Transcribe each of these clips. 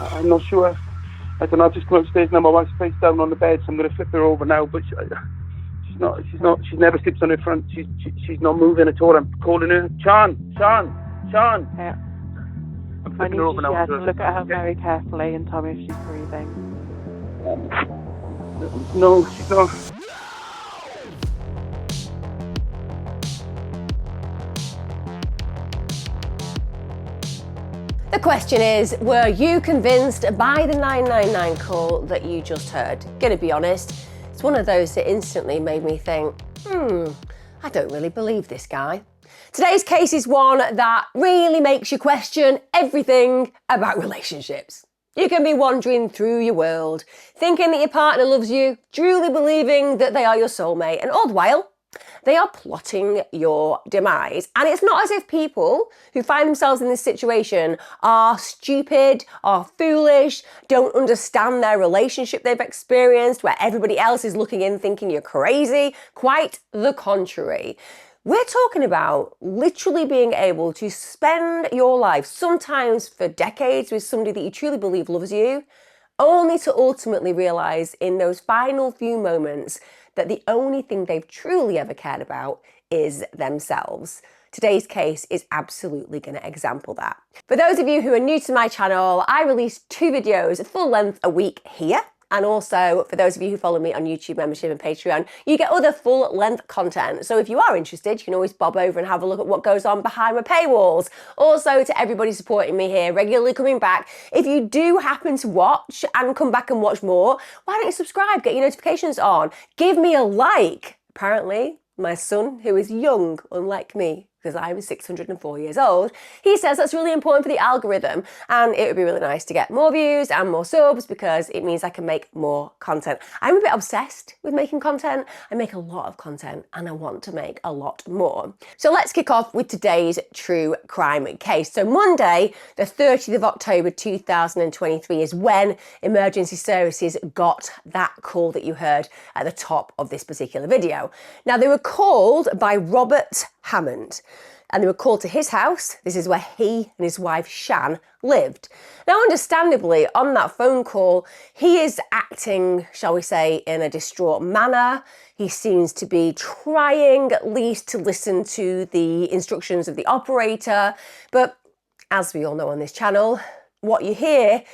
I'm not sure. I don't know. I've just come upstairs now. My wife's face down on the bed, so I'm going to flip her over now. But she's never sleeps on her front. She's not moving at all. I'm calling her. Sian. Yeah. I'm I flipping need her you over now. to look at her very carefully and tell me if she's breathing. No, she's not. The question is, were you convinced by the 999 call that you just heard? Gonna be honest, it's one of those that instantly made me think, I don't really believe this guy. Today's case is one that really makes you question everything about relationships. You can be wandering through your world, thinking that your partner loves you, truly believing that they are your soulmate, and all the while, they are plotting your demise. And it's not as if people who find themselves in this situation are stupid, are foolish, don't understand their relationship they've experienced, where everybody else is looking in thinking you're crazy. Quite the contrary. We're talking about literally being able to spend your life, sometimes for decades, with somebody that you truly believe loves you, only to ultimately realise in those final few moments that the only thing they've truly ever cared about is themselves. Today's case is absolutely going to example that. For those of you who are new to my channel, I release 2 videos full length a week here. And also, for those of you who follow me on YouTube membership and Patreon, you get other full-length content. So if you are interested, you can always bob over and have a look at what goes on behind my paywalls. Also, to everybody supporting me here, regularly coming back, if you do happen to watch and come back and watch more, why don't you subscribe, get your notifications on, give me a like. Apparently, my son, who is young, unlike me, because I'm 604 years old, he says that's really important for the algorithm, and it would be really nice to get more views and more subs because it means I can make more content. I'm a bit obsessed with making content. I make a lot of content and I want to make a lot more. So let's kick off with today's true crime case. So Monday, the 30th of October 2023 is when emergency services got that call that you heard at the top of this particular video. Now, they were called by Robert Hammond, and they were called to his house. This is where he and his wife Sian lived. Now, understandably, on that phone call, he is acting, shall we say, in a distraught manner. He seems to be trying at least to listen to the instructions of the operator. But as we all know on this channel, what you hear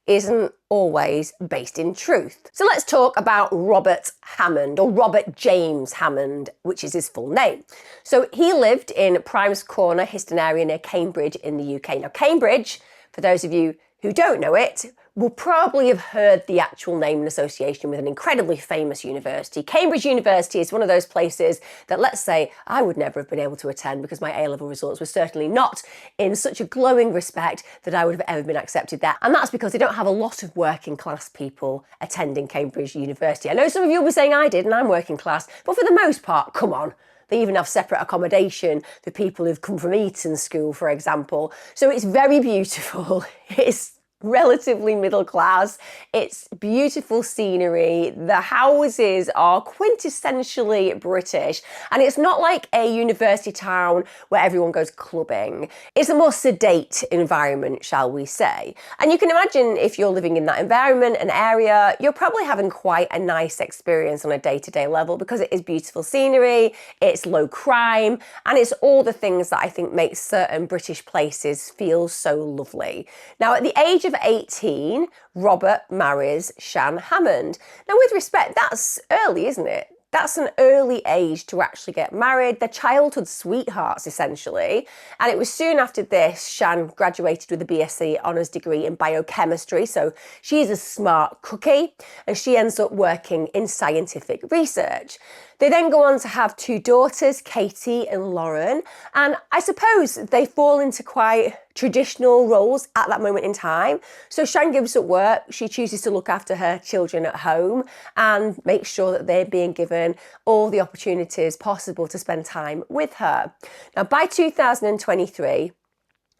isn't always based in truth. So let's talk about Robert Hammond, or Robert James Hammond, which is his full name. So he lived in Primes Corner, Histon area near Cambridge in the UK. Now, Cambridge, for those of you who don't know it, will probably have heard the actual name in association with an incredibly famous university. Cambridge University is one of those places that, let's say, I would never have been able to attend because my A-level results were certainly not in such a glowing respect that I would have ever been accepted there. And that's because they don't have a lot of working class people attending Cambridge University. I know some of you will be saying I did and I'm working class, but for the most part, come on. They even have separate accommodation for people who've come from Eton School, for example. So it's very beautiful. It's relatively middle class. It's beautiful scenery. The houses are quintessentially British, and it's not like a university town where everyone goes clubbing. It's a more sedate environment, shall we say. And you can imagine if you're living in that environment, an area, you're probably having quite a nice experience on a day-to-day level because it is beautiful scenery, it's low crime, and it's all the things that I think make certain British places feel so lovely. Now, at the age of 18, Robert marries Sian Hammond. Now, with respect, that's early, isn't it? That's an early age to actually get married. They're childhood sweethearts, essentially. And it was soon after this, Sian graduated with a BSc honours degree in biochemistry. So she's a smart cookie, and she ends up working in scientific research. They then go on to have 2 daughters, Katie and Lauren, and I suppose they fall into quite traditional roles at that moment in time. So Sian gives up work, she chooses to look after her children at home and make sure that they're being given all the opportunities possible to spend time with her. Now, by 2023,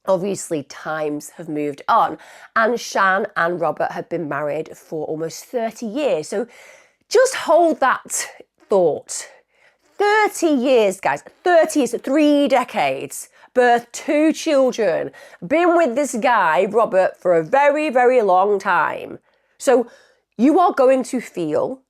obviously times have moved on, and Sian and Robert have been married for almost 30 years. So just hold that thought. 30 years, guys. 30 is 3 decades birthed 2 children, been with this guy, Robert, for a very, very long time. So you are going to feel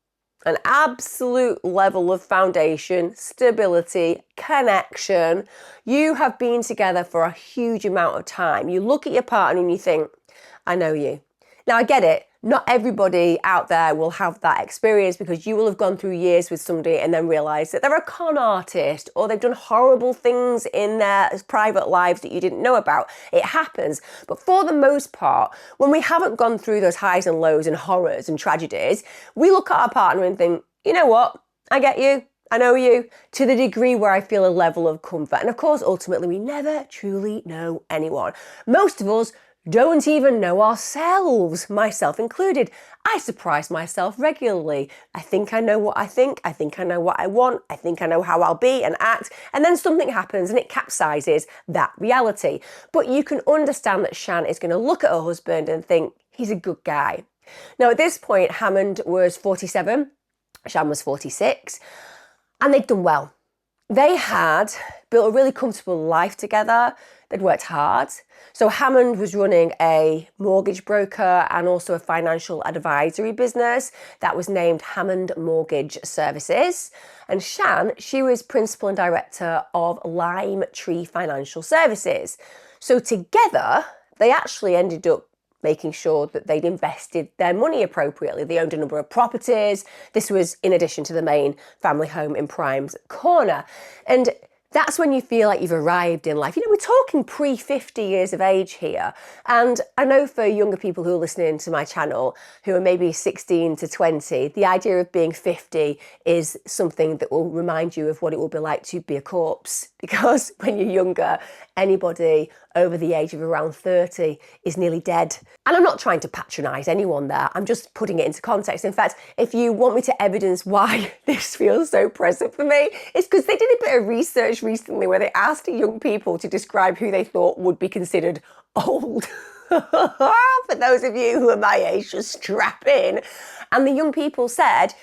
an absolute level of foundation, stability, connection. You have been together for a huge amount of time. You look at your partner and you think, I know you. Now, I get it. Not everybody out there will have that experience, because you will have gone through years with somebody and then realised that they're a con artist, or they've done horrible things in their private lives that you didn't know about. It happens. But for the most part, when we haven't gone through those highs and lows and horrors and tragedies, we look at our partner and think, you know what? I get you. I know you, to the degree where I feel a level of comfort. And of course, ultimately, we never truly know anyone. Most of us don't even know ourselves, myself included. I surprise myself regularly. I think I know what I think I know what I want, I think I know how I'll be and act, and then something happens and it capsizes that reality. But you can understand that Sian is going to look at her husband and think, he's a good guy. Now, at this point, Hammond was 47, Sian was 46, and they'd done well. They had built a really comfortable life together. They'd worked hard. So Hammond was running a mortgage broker and also a financial advisory business that was named Hammond Mortgage Services. And Sian, she was principal and director of Lime Tree Financial Services. So together, they actually ended up making sure that they'd invested their money appropriately. They owned a number of properties. This was in addition to the main family home in Prime's Corner. And that's when you feel like you've arrived in life. You know, we're talking pre-50 years of age here. And I know for younger people who are listening to my channel, who are maybe 16 to 20, the idea of being 50 is something that will remind you of what it will be like to be a corpse. Because when you're younger, anybody over the age of around 30 is nearly dead. And I'm not trying to patronise anyone there, I'm just putting it into context. In fact, if you want me to evidence why this feels so present for me, it's because they did a bit of research recently where they asked young people to describe who they thought would be considered old. For those of you who are my age, just strap in. And the young people said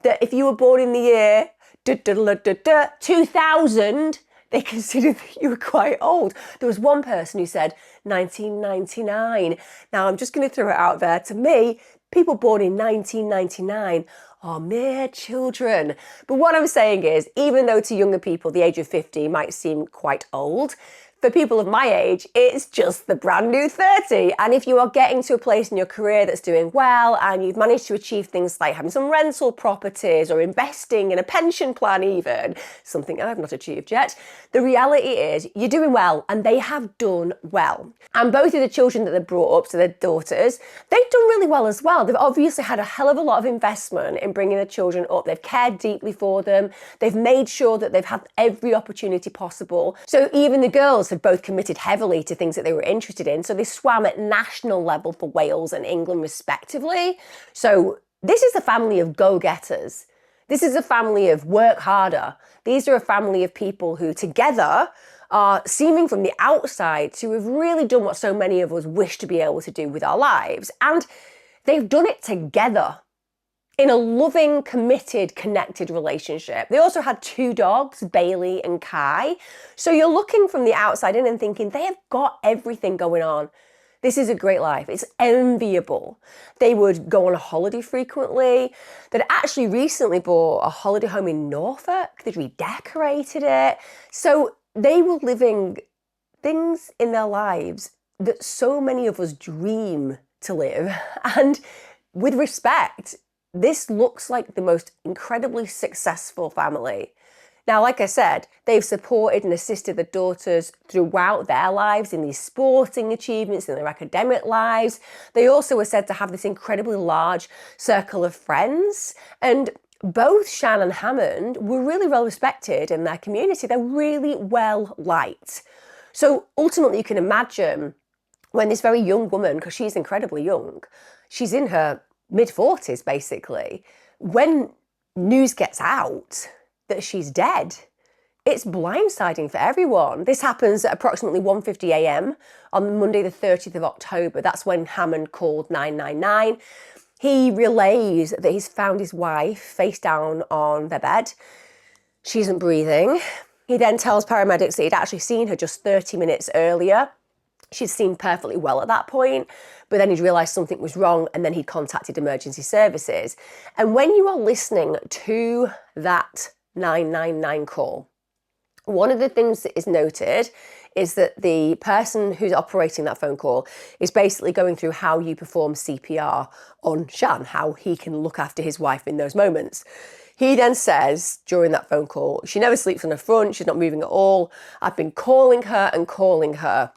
that if you were born in the year 2000, they considered that you were quite old. There was one person who said 1999. Now, I'm just going to throw it out there. To me, people born in 1999 are mere children. But what I'm saying is, even though to younger people, the age of 50 might seem quite old, for people of my age, it's just the brand new 30. And if you are getting to a place in your career that's doing well and you've managed to achieve things like having some rental properties or investing in a pension plan even, something I've not achieved yet, the reality is you're doing well, and they have done well. And both of the children that they brought up, so their daughters, they've done really well as well. They've obviously had a hell of a lot of investment in bringing the children up. They've cared deeply for them. They've made sure that they've had every opportunity possible. So even the girls had both committed heavily to things that they were interested in. So they swam at national level for Wales and England respectively. So this is a family of go-getters. This is a family of work harder. These are a family of people who together are seeming from the outside to have really done what so many of us wish to be able to do with our lives. And they've done it together in a loving, committed, connected relationship. They also had 2 dogs, Bailey and Kai. So you're looking from the outside in and thinking, they have got everything going on. This is a great life. It's enviable. They would go on a holiday frequently. They'd actually recently bought a holiday home in Norfolk. They'd redecorated it. So they were living things in their lives that so many of us dream to live. And with respect, this looks like the most incredibly successful family. Now, like I said, they've supported and assisted the daughters throughout their lives in these sporting achievements, in their academic lives. They also were said to have this incredibly large circle of friends. And both Sian and Hammond were really well respected in their community. They're really well liked. So ultimately, you can imagine when this very young woman, because she's incredibly young, she's in her mid-40s basically, when news gets out that she's dead, it's blindsiding for everyone. This happens at approximately 1:50 a.m. on Monday the 30th of October. That's when Hammond called 999. He relays that he's found his wife face down on their bed. She isn't breathing. He then tells paramedics that he'd actually seen her just 30 minutes earlier. She'd seemed perfectly well at that point, but then he'd realised something was wrong, and then he'd contacted emergency services. And when you are listening to that 999 call, one of the things that is noted is that the person who's operating that phone call is basically going through how you perform CPR on Sian, how he can look after his wife in those moments. He then says during that phone call, she never sleeps on her front, she's not moving at all. I've been calling her and calling her.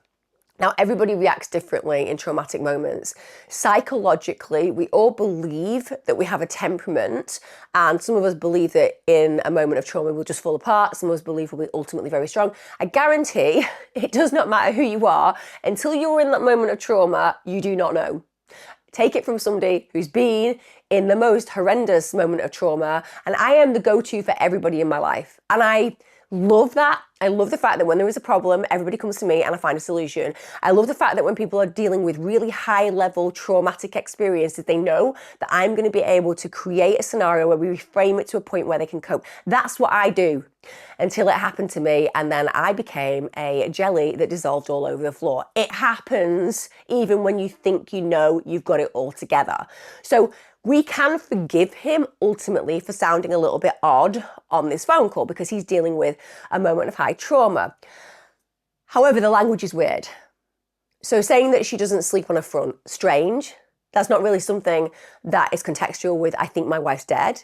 Now, everybody reacts differently in traumatic moments. Psychologically, we all believe that we have a temperament, and some of us believe that in a moment of trauma we'll just fall apart. Some of us believe we'll be ultimately very strong. I guarantee it does not matter who you are. Until you're in that moment of trauma, you do not know. Take it from somebody who's been in the most horrendous moment of trauma, and I am the go-to for everybody in my life. And I love that. I love the fact that when there is a problem, everybody comes to me and I find a solution. I love the fact that when people are dealing with really high level traumatic experiences, they know that I'm going to be able to create a scenario where we reframe it to a point where they can cope. That's what I do until it happened to me. And then I became a jelly that dissolved all over the floor. It happens even when you think you know you've got it all together. So we can forgive him ultimately for sounding a little bit odd on this phone call because he's dealing with a moment of high trauma. However, the language is weird. So saying that she doesn't sleep on her front, strange. That's not really something that is contextual with, I think my wife's dead.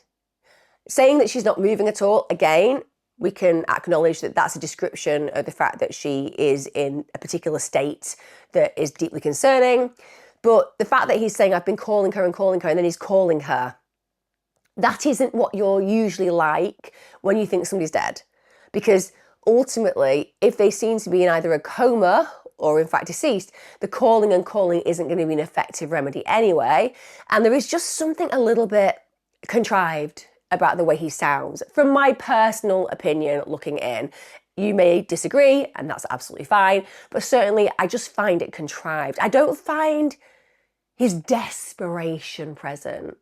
Saying that she's not moving at all, again, we can acknowledge that that's a description of the fact that she is in a particular state that is deeply concerning. But the fact that he's saying, I've been calling her, and then he's calling her, that isn't what you're usually like when you think somebody's dead. Because ultimately, if they seem to be in either a coma or in fact deceased, the calling isn't going to be an effective remedy anyway. And there is just something a little bit contrived about the way he sounds. From my personal opinion, looking in, you may disagree, and that's absolutely fine, but certainly I just find it contrived. I don't find his desperation present.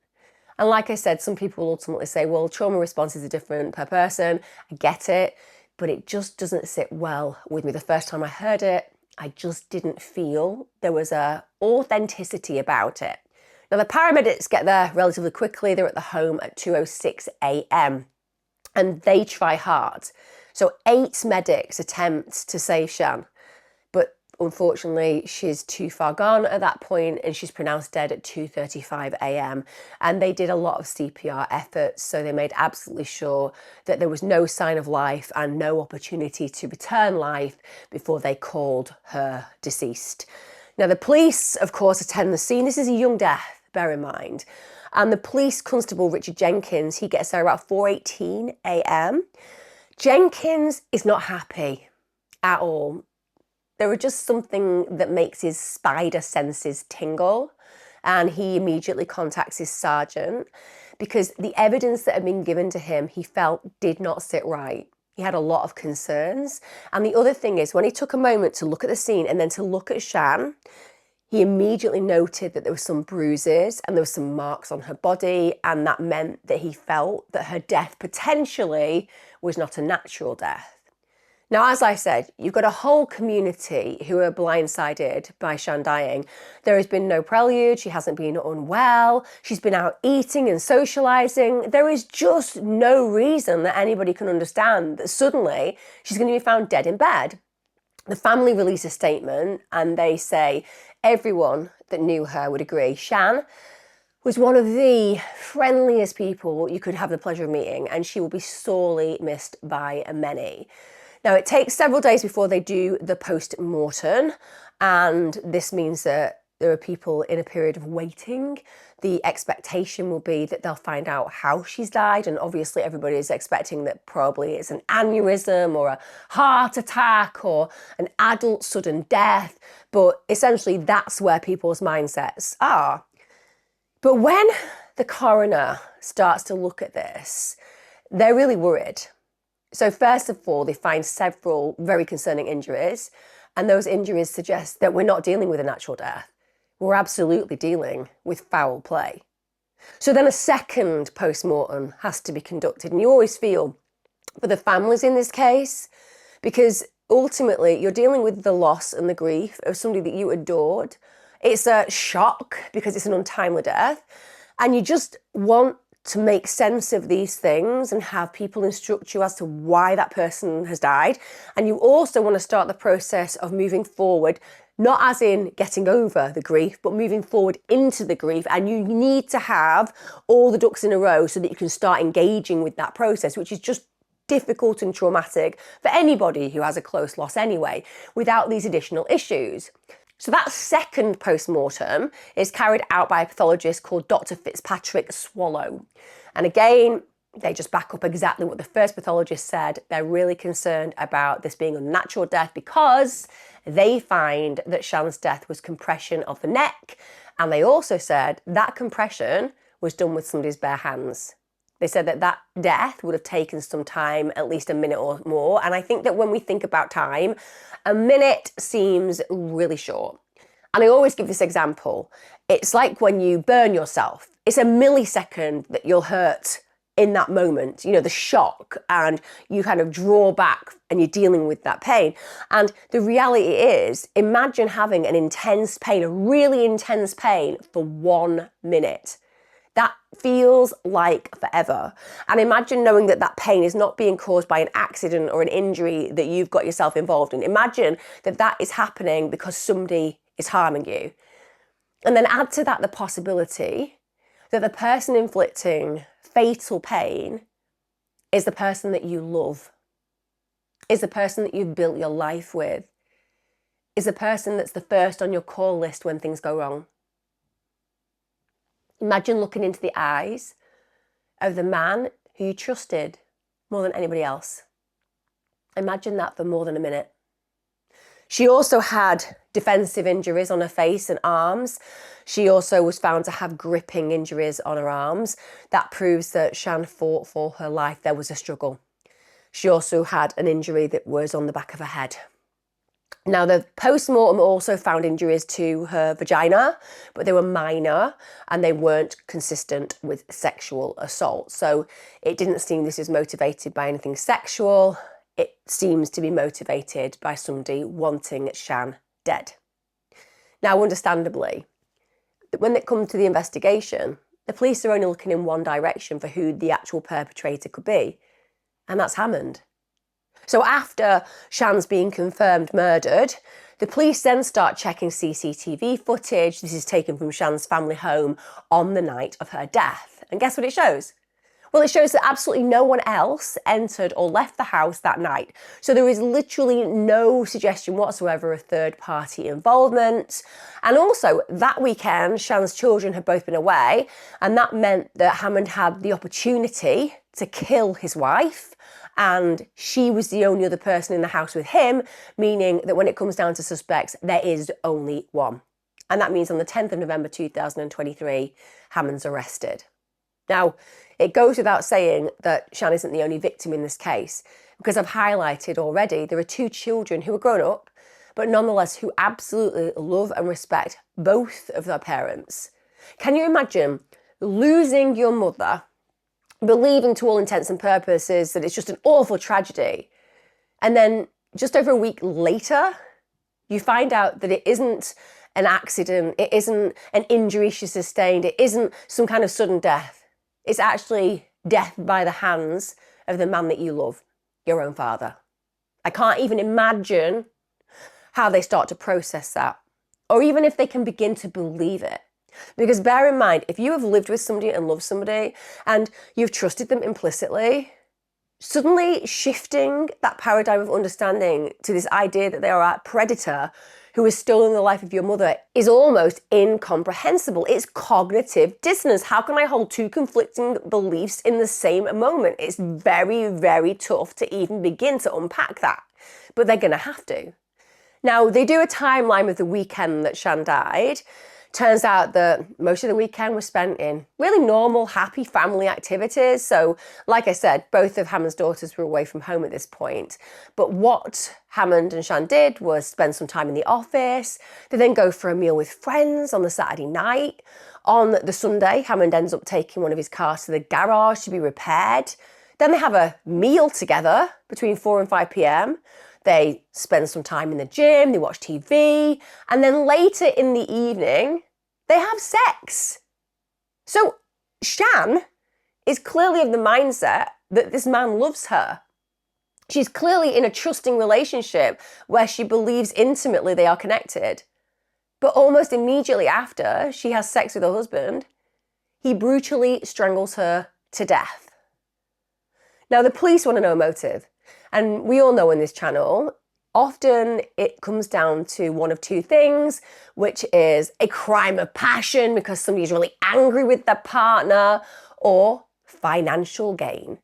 And like I said, some people ultimately say, well, trauma responses are different per person. I get it, but it just doesn't sit well with me. The first time I heard it, I just didn't feel there was a authenticity about it. Now, the paramedics get there relatively quickly. They're at the home at 2:06 a.m. and they try hard. So 8 medics attempt to save Sian, but unfortunately she's too far gone at that point and she's pronounced dead at 2:35 a.m. And they did a lot of CPR efforts, so they made absolutely sure that there was no sign of life and no opportunity to return life before they called her deceased. Now the police, of course, attend the scene. This is a young death, bear in mind. And the police constable, Richard Jenkins, he gets there about 4:18 a.m. Jenkins is not happy at all. There is just something that makes his spider senses tingle, and he immediately contacts his sergeant because the evidence that had been given to him, he felt did not sit right. He had a lot of concerns. And the other thing is, when he took a moment to look at the scene and then to look at Sian, he immediately noted that there were some bruises and there were some marks on her body, and that meant that he felt that her death potentially was not a natural death. Now, as I said, you've got a whole community who are blindsided by Sian dying. There has been no prelude, she hasn't been unwell, she's been out eating and socialising. There is just no reason that anybody can understand that suddenly she's going to be found dead in bed. The family release a statement and they say everyone that knew her would agree. Sian was one of the friendliest people you could have the pleasure of meeting, and she will be sorely missed by many. Now, it takes several days before they do the post-mortem, and this means that there are people in a period of waiting. The expectation will be that they'll find out how she's died, and obviously everybody is expecting that probably it's an aneurysm or a heart attack or an adult sudden death, but essentially that's where people's mindsets are. But when the coroner starts to look at this, they're really worried. So first of all, they find several very concerning injuries, and those injuries suggest that we're not dealing with a natural death. We're absolutely dealing with foul play. So then a second post-mortem has to be conducted, and you always feel for the families in this case, because ultimately you're dealing with the loss and the grief of somebody that you adored. It's a shock because it's an untimely death, and you just want to make sense of these things and have people instruct you as to why that person has died. And you also want to start the process of moving forward, not as in getting over the grief, but moving forward into the grief. And you need to have all the ducks in a row so that you can start engaging with that process, which is just difficult and traumatic for anybody who has a close loss anyway, without these additional issues. So that second post-mortem is carried out by a pathologist called Dr. Fitzpatrick Swallow. And again, they just back up exactly what the first pathologist said. They're really concerned about this being a natural death because they find that Sian's death was compression of the neck. And they also said that compression was done with somebody's bare hands. They said that that death would have taken some time, at least a minute or more. And I think that when we think about time, a minute seems really short. And I always give this example. It's like when you burn yourself. It's a millisecond that you'll hurt in that moment, you know, the shock, and you kind of draw back and you're dealing with that pain. And the reality is, imagine having an intense pain, a really intense pain for 1 minute. That feels like forever. And imagine knowing that that pain is not being caused by an accident or an injury that you've got yourself involved in. Imagine that that is happening because somebody is harming you. And then add to that the possibility that the person inflicting fatal pain is the person that you love, is the person that you've built your life with, is the person that's the first on your call list when things go wrong. Imagine looking into the eyes of the man who you trusted more than anybody else. Imagine that for more than a minute. She also had defensive injuries on her face and arms. She also was found to have gripping injuries on her arms. That proves that Sian fought for her life. There was a struggle. She also had an injury that was on the back of her head. Now, the post-mortem also found injuries to her vagina, but they were minor and they weren't consistent with sexual assault. So it didn't seem this was motivated by anything sexual. It seems to be motivated by somebody wanting Sian dead. Now, understandably, when it comes to the investigation, the police are only looking in one direction for who the actual perpetrator could be, and that's Hammond. So after Sian's being confirmed murdered, the police then start checking CCTV footage. This is taken from Sian's family home on the night of her death. And guess what it shows? Well, it shows that absolutely no one else entered or left the house that night. So there is literally no suggestion whatsoever of third-party involvement. And also, that weekend, Sian's children had both been away, and that meant that Hammond had the opportunity to kill his wife, and she was the only other person in the house with him, meaning that when it comes down to suspects, there is only one. And that means on the 10th of November 2023, Hammond's arrested. Now, it goes without saying that Sian isn't the only victim in this case, because I've highlighted already there are 2 children who are grown up, but nonetheless who absolutely love and respect both of their parents. Can you imagine losing your mother, believing to all intents and purposes that it's just an awful tragedy, and then just over a week later, you find out that it isn't an accident, it isn't an injury she sustained, it isn't some kind of sudden death. It's actually death by the hands of the man that you love, your own father. I can't even imagine how they start to process that, or even if they can begin to believe it. Because bear in mind, if you have lived with somebody and loved somebody and you've trusted them implicitly, suddenly shifting that paradigm of understanding to this idea that they are a predator who has stolen the life of your mother is almost incomprehensible. It's cognitive dissonance. How can I hold 2 conflicting beliefs in the same moment? It's very, very tough to even begin to unpack that, but they're going to have to. Now, they do a timeline of the weekend that Sian died. Turns out that most of the weekend was spent in really normal, happy family activities. So, like I said, both of Hammond's daughters were away from home at this point. But what Hammond and Sian did was spend some time in the office. They then go for a meal with friends on the Saturday night. On the Sunday, Hammond ends up taking one of his cars to the garage to be repaired. Then they have a meal together between 4 and 5 p.m. They spend some time in the gym, they watch TV, and then later in the evening, they have sex. So Sian is clearly of the mindset that this man loves her. She's clearly in a trusting relationship where she believes intimately they are connected. But almost immediately after she has sex with her husband, he brutally strangles her to death. Now, the police want to know motive. And we all know in this channel, often it comes down to one of two things, which is a crime of passion because somebody's really angry with their partner, or financial gain.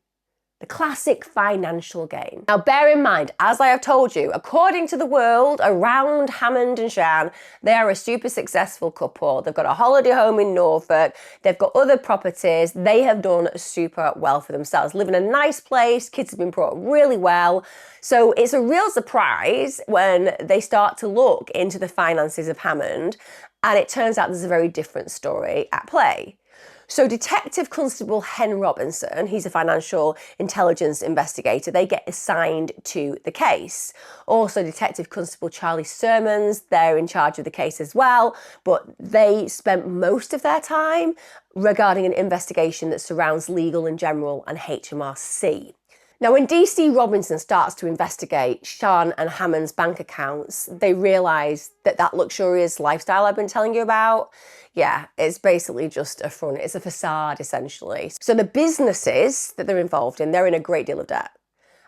The classic financial gain. Now, bear in mind, as I have told you, according to the world around Hammond and Sian, they are a super successful couple. They've got a holiday home in Norfolk. They've got other properties. They have done super well for themselves. Live in a nice place. Kids have been brought up really well. So it's a real surprise when they start to look into the finances of Hammond, and it turns out there's a very different story at play. So Detective Constable Hen Robinson, he's a financial intelligence investigator, they get assigned to the case. Also Detective Constable Charlie Sermons, they're in charge of the case as well, but they spent most of their time regarding an investigation that surrounds Legal and General and HMRC. Now, when DC Robinson starts to investigate Sian and Hammond's bank accounts, they realise that that luxurious lifestyle I've been telling you about, yeah, it's basically just a front. It's a facade, essentially. So the businesses that they're involved in, they're in a great deal of debt.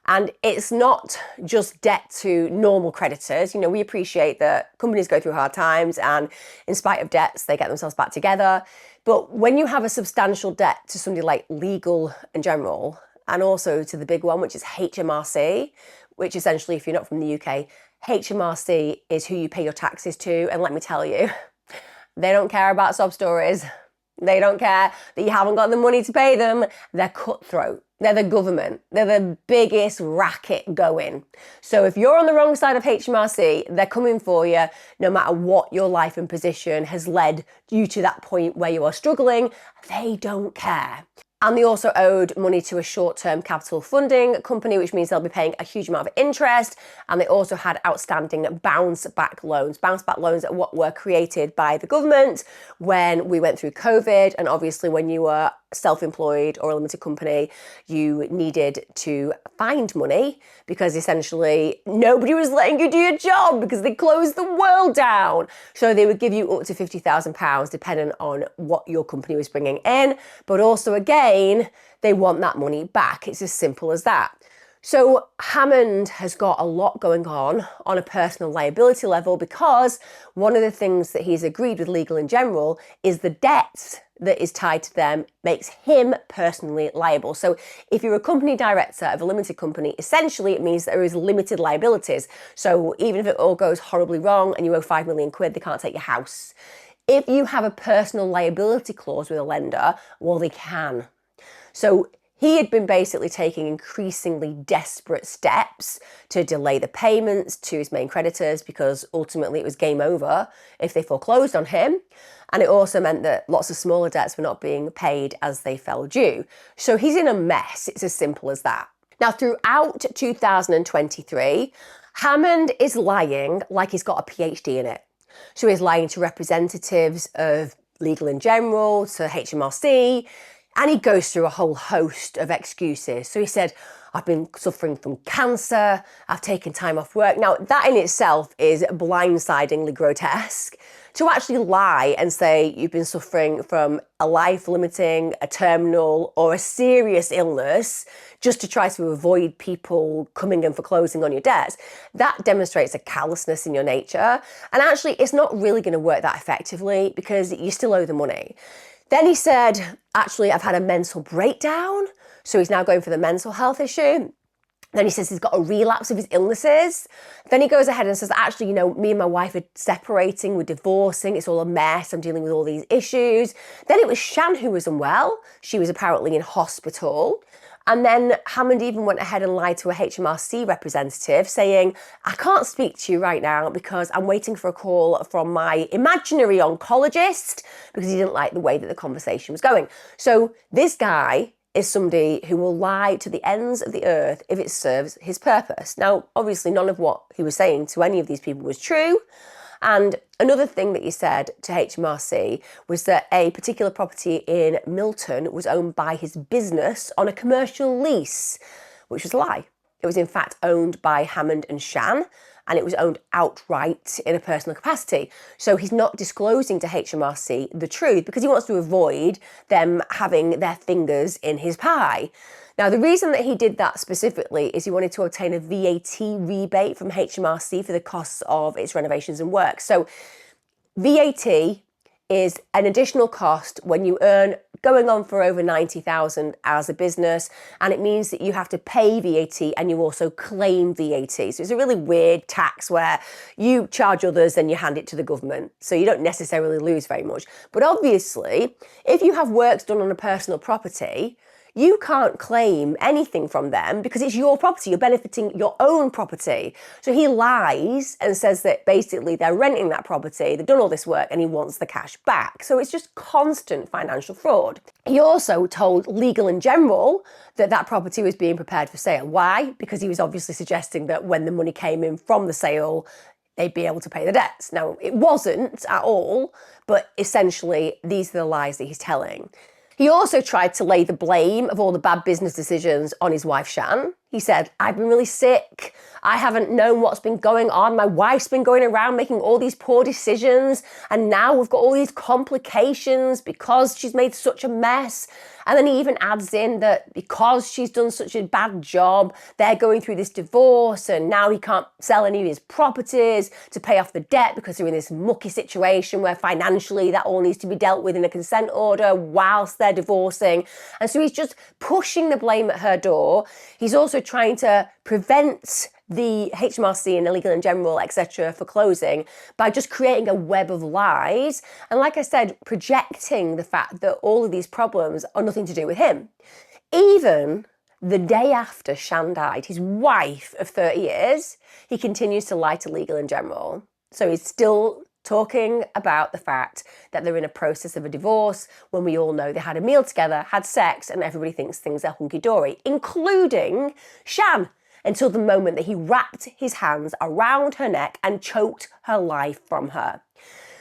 And it's not just debt to normal creditors. You know, we appreciate that companies go through hard times and in spite of debts, they get themselves back together. But when you have a substantial debt to somebody like Legal and General, and also to the big one, which is HMRC, which essentially, if you're not from the UK, HMRC is who you pay your taxes to. And let me tell you, they don't care about sob stories. They don't care that you haven't got the money to pay them. They're cutthroat. They're the government. They're the biggest racket going. So if you're on the wrong side of HMRC, they're coming for you no matter what your life and position has led you to that point where you are struggling. They don't care. And they also owed money to a short-term capital funding company, which means they'll be paying a huge amount of interest. And they also had outstanding bounce-back loans. Bounce-back loans are what were created by the government when we went through COVID. And obviously when you were self-employed or a limited company, you needed to find money because essentially nobody was letting you do your job because they closed the world down. So they would give you up to £50,000 depending on what your company was bringing in. But also again, they want that money back. It's as simple as that. So Hammond has got a lot going on a personal liability level because one of the things that he's agreed with Legal and General is the debts that is tied to them makes him personally liable. So if you're a company director of a limited company, essentially it means there is limited liabilities. So even if it all goes horribly wrong and you owe £5 million, they can't take your house. If you have a personal liability clause with a lender, well, they can. So he had been basically taking increasingly desperate steps to delay the payments to his main creditors because ultimately it was game over if they foreclosed on him. And it also meant that lots of smaller debts were not being paid as they fell due. So he's in a mess. It's as simple as that. Now, throughout 2023, Hammond is lying like he's got a PhD in it. So he's lying to representatives of Legal and General, to HMRC, and he goes through a whole host of excuses. So he said, I've been suffering from cancer, I've taken time off work. Now, that in itself is blindsidingly grotesque. To actually lie and say you've been suffering from a life-limiting, a terminal, or a serious illness just to try to avoid people coming and foreclosing on your debts, that demonstrates a callousness in your nature. And actually, it's not really going to work that effectively because you still owe the money. Then he said, actually, I've had a mental breakdown. So he's now going for the mental health issue. Then he says he's got a relapse of his illnesses. Then he goes ahead and says, actually, you know, me and my wife are separating, we're divorcing, it's all a mess, I'm dealing with all these issues. Then it was Sian who was unwell. She was apparently in hospital. And then Hammond even went ahead and lied to a HMRC representative saying, I can't speak to you right now because I'm waiting for a call from my imaginary oncologist because he didn't like the way that the conversation was going. So this guy is somebody who will lie to the ends of the earth if it serves his purpose. Now, obviously, none of what he was saying to any of these people was true. And another thing that he said to HMRC was that a particular property in Milton was owned by his business on a commercial lease, which was a lie. It was in fact owned by Hammond and Sian, and it was owned outright in a personal capacity. So he's not disclosing to HMRC the truth because he wants to avoid them having their fingers in his pie. Now, the reason that he did that specifically is he wanted to obtain a VAT rebate from HMRC for the costs of its renovations and work. So VAT is an additional cost when you earn going on for over 90,000 as a business, and it means that you have to pay VAT and you also claim VAT. So it's a really weird tax where you charge others and you hand it to the government, so you don't necessarily lose very much. But obviously, if you have works done on a personal property, you can't claim anything from them because it's your property. You're benefiting your own property. So he lies and says that basically they're renting that property, they've done all this work and he wants the cash back. So it's just constant financial fraud. He also told Legal and General that that property was being prepared for sale. Why? Because he was obviously suggesting that when the money came in from the sale, they'd be able to pay the debts. Now, it wasn't at all, but essentially these are the lies that he's telling. He also tried to lay the blame of all the bad business decisions on his wife, Sian. He said, I've been really sick. I haven't known what's been going on. My wife's been going around making all these poor decisions. And now we've got all these complications because she's made such a mess. And then he even adds in that because she's done such a bad job, they're going through this divorce and now he can't sell any of his properties to pay off the debt because they're in this mucky situation where financially that all needs to be dealt with in a consent order whilst they're divorcing. And so he's just pushing the blame at her door. He's also trying to prevent the HMRC and the Legal and General, etc., for closing by just creating a web of lies. And like I said, projecting the fact that all of these problems are nothing to do with him. Even the day after Sian died, his wife of 30 years, he continues to lie to Legal and General. So he's still talking about the fact that they're in a process of a divorce when we all know they had a meal together, had sex, and everybody thinks things are hunky-dory, including Sian, until the moment that he wrapped his hands around her neck and choked her life from her.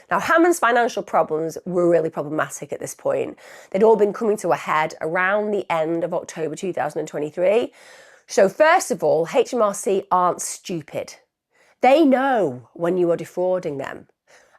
Now, Hammond's financial problems were really problematic at this point. They'd all been coming to a head around the end of October 2023. So first of all, HMRC aren't stupid. They know when you are defrauding them.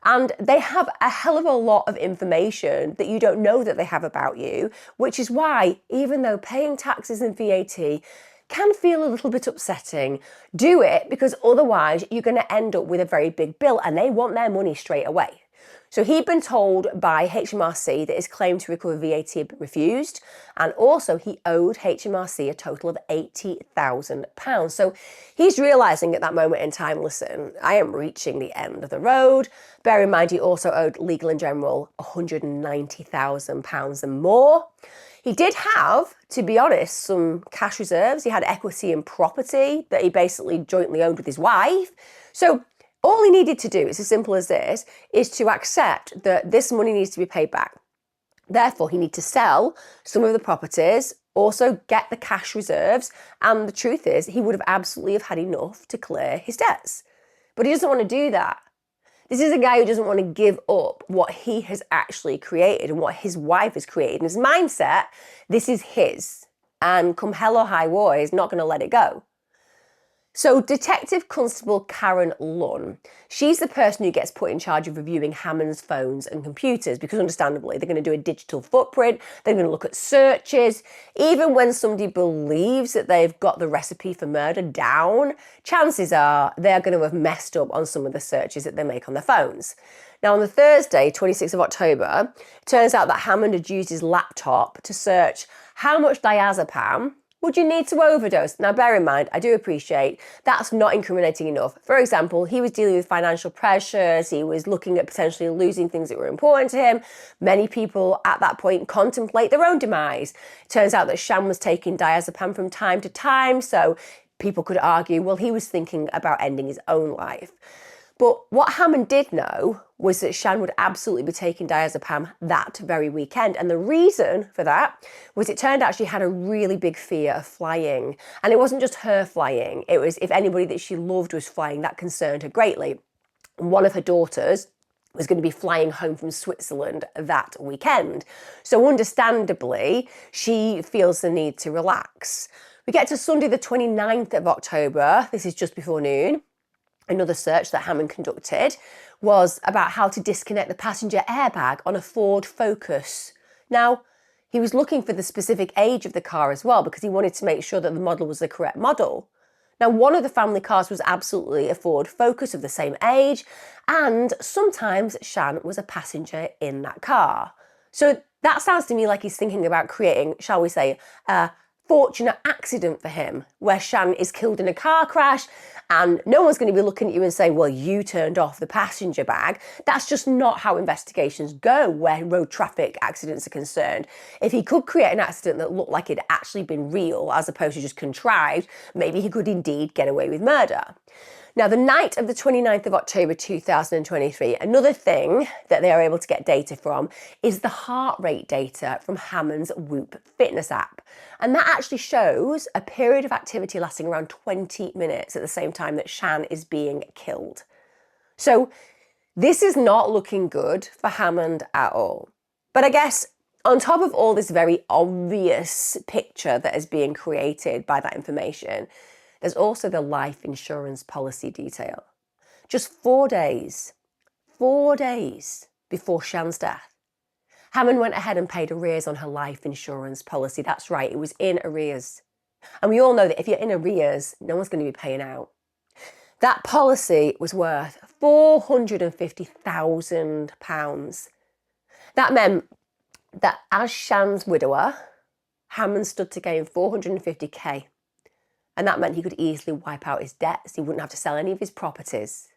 And they have a hell of a lot of information that you don't know that they have about you, which is why, even though paying taxes and VAT can feel a little bit upsetting, do it, because otherwise you're going to end up with a very big bill and they want their money straight away. So he'd been told by HMRC that his claim to recover VAT had been refused, and also he owed HMRC a total of £80,000. So he's realising at that moment in time, listen, I am reaching the end of the road. Bear in mind, he also owed Legal and General £190,000 and more. He did have, to be honest, some cash reserves. He had equity in property that he basically jointly owned with his wife. So all he needed to do, it's as simple as this, is to accept that this money needs to be paid back. Therefore, he needs to sell some of the properties, also get the cash reserves, and the truth is he would have absolutely have had enough to clear his debts. But he doesn't want to do that. This is a guy who doesn't want to give up what he has actually created and what his wife has created. And his mindset, this is his. And come hell or high water, he's not going to let it go. So Detective Constable Karen Lunn, she's the person who gets put in charge of reviewing Hammond's phones and computers because understandably they're going to do a digital footprint, they're going to look at searches. Even when somebody believes that they've got the recipe for murder down, chances are they're going to have messed up on some of the searches that they make on their phones. Now on the Thursday, 26th of October, it turns out that Hammond had used his laptop to search how much diazepam would you need to overdose? Now, bear in mind, I do appreciate that's not incriminating enough. For example, he was dealing with financial pressures. He was looking at potentially losing things that were important to him. Many people at that point contemplate their own demise. It turns out that Sian was taking diazepam from time to time, so people could argue, well, he was thinking about ending his own life. But what Hammond did know was that Sian would absolutely be taking diazepam that very weekend. And the reason for that was it turned out she had a really big fear of flying. And it wasn't just her flying. It was if anybody that she loved was flying, that concerned her greatly. One of her daughters was going to be flying home from Switzerland that weekend. So understandably, she feels the need to relax. We get to Sunday the 29th of October. This is just before noon. Another search that Hammond conducted was about how to disconnect the passenger airbag on a Ford Focus. Now, he was looking for the specific age of the car as well because he wanted to make sure that the model was the correct model. Now, one of the family cars was absolutely a Ford Focus of the same age, and sometimes Sian was a passenger in that car. So that sounds to me like he's thinking about creating, shall we say, a fortunate accident for him, where Sian is killed in a car crash and no one's going to be looking at you and saying, well, you turned off the passenger bag. That's just not how investigations go where road traffic accidents are concerned. If he could create an accident that looked like it had actually been real as opposed to just contrived, maybe he could indeed get away with murder. Now, the night of the 29th of October 2023, another thing that they are able to get data from is the heart rate data from Hammond's Whoop fitness app. And that actually shows a period of activity lasting around 20 minutes at the same time that Sian is being killed. So this is not looking good for Hammond at all. But I guess on top of all this very obvious picture that is being created by that information, there's also the life insurance policy detail. Just 4 days before Sian's death, Hammond went ahead and paid arrears on her life insurance policy. That's right, it was in arrears. And we all know that if you're in arrears, no one's going to be paying out. That policy was worth £450,000. That meant that as Sian's widower, Hammond stood to gain 450k. And that meant he could easily wipe out his debts. He wouldn't have to sell any of his properties.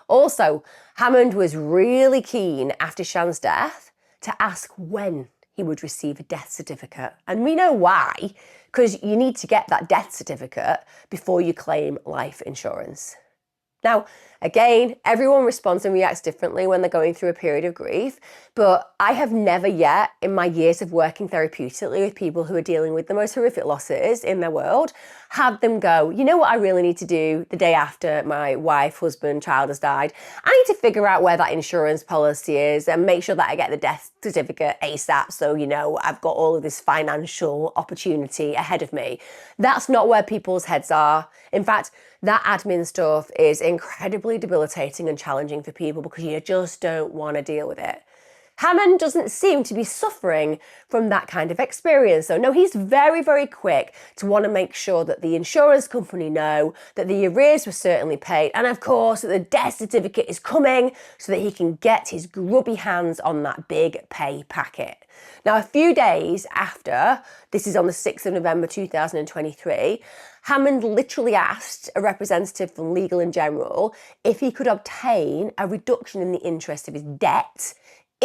Also, Hammond was really keen after Sian's death to ask when he would receive a death certificate. And we know why, because you need to get that death certificate before you claim life insurance. Now, again, everyone responds and reacts differently when they're going through a period of grief, but I have never yet, in my years of working therapeutically with people who are dealing with the most horrific losses in their world, had them go, you know what I really need to do the day after my wife, husband, child has died? I need to figure out where that insurance policy is and make sure that I get the death certificate ASAP so, you know, I've got all of this financial opportunity ahead of me. That's not where people's heads are. In fact, that admin stuff is incredibly debilitating and challenging for people because you just don't want to deal with it. Hammond doesn't seem to be suffering from that kind of experience. So no, he's very, very quick to want to make sure that the insurance company know that the arrears were certainly paid. And of course, that the death certificate is coming so that he can get his grubby hands on that big pay packet. Now, a few days after, this is on the 6th of November 2023, Hammond literally asked a representative from Legal & General if he could obtain a reduction in the interest of his debt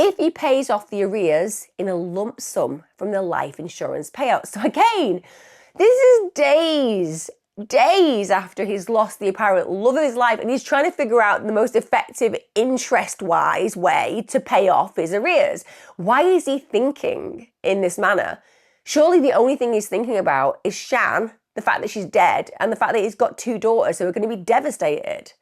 if he pays off the arrears in a lump sum from the life insurance payout. So again, this is days after he's lost the apparent love of his life and he's trying to figure out the most effective interest-wise way to pay off his arrears. Why is he thinking in this manner? Surely the only thing he's thinking about is Sian, the fact that she's dead, and the fact that he's got 2 daughters who are going to be devastated.